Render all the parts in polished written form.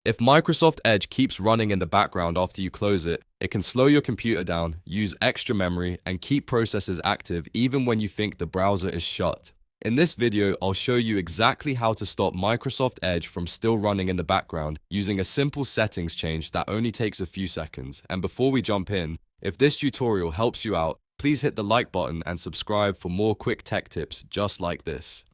If Microsoft Edge keeps running in the background after you close it, it can slow your computer down, use extra memory, and keep processes active even when you think the browser is shut. In this video, I'll show you exactly how to stop Microsoft Edge from still running in the background using a simple settings change that only takes a few seconds. And before we jump in, if this tutorial helps you out, please hit the like button and subscribe for more quick tech tips just like this.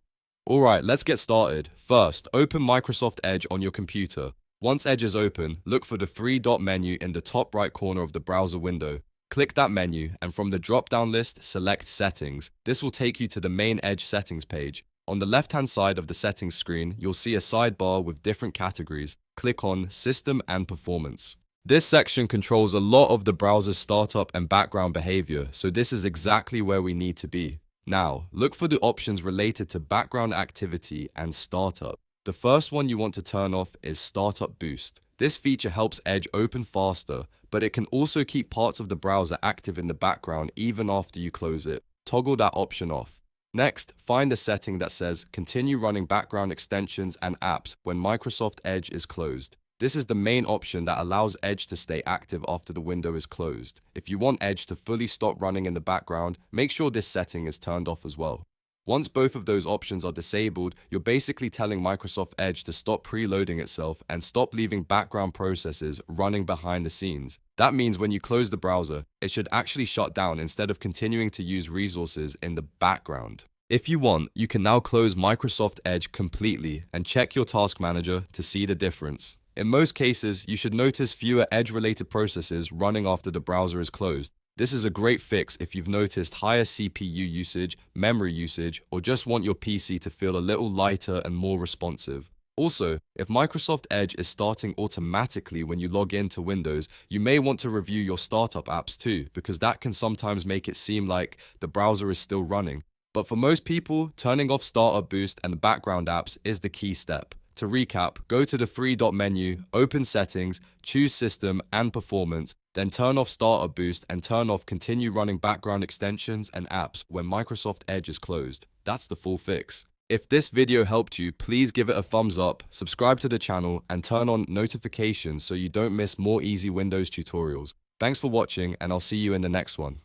Alright, let's get started. First, open Microsoft Edge on your computer. Once Edge is open, look for the three-dot menu in the top right corner of the browser window. Click that menu, and from the drop-down list, select Settings. This will take you to the main Edge settings page. On the left-hand side of the settings screen, you'll see a sidebar with different categories. Click on System and Performance. This section controls a lot of the browser's startup and background behavior, so this is exactly where we need to be. Now, look for the options related to background activity and startup. The first one you want to turn off is Startup Boost. This feature helps Edge open faster, but it can also keep parts of the browser active in the background even after you close it. Toggle that option off. Next, find the setting that says Continue running background extensions and apps when Microsoft Edge is closed. This is the main option that allows Edge to stay active after the window is closed. If you want Edge to fully stop running in the background, make sure this setting is turned off as well. Once both of those options are disabled, you're basically telling Microsoft Edge to stop preloading itself and stop leaving background processes running behind the scenes. That means when you close the browser, it should actually shut down instead of continuing to use resources in the background. If you want, you can now close Microsoft Edge completely and check your task manager to see the difference. In most cases, you should notice fewer Edge-related processes running after the browser is closed. This is a great fix if you've noticed higher CPU usage, memory usage, or just want your PC to feel a little lighter and more responsive. Also, if Microsoft Edge is starting automatically when you log into Windows, you may want to review your startup apps too, because that can sometimes make it seem like the browser is still running. But for most people, turning off Startup Boost and the background apps is the key step. To recap, go to the three-dot menu, open Settings, choose System and Performance, then turn off Startup Boost and turn off Continue running background extensions and apps when Microsoft Edge is closed. That's the full fix. If this video helped you, please give it a thumbs up, subscribe to the channel, and turn on notifications so you don't miss more easy Windows tutorials. Thanks for watching, and I'll see you in the next one.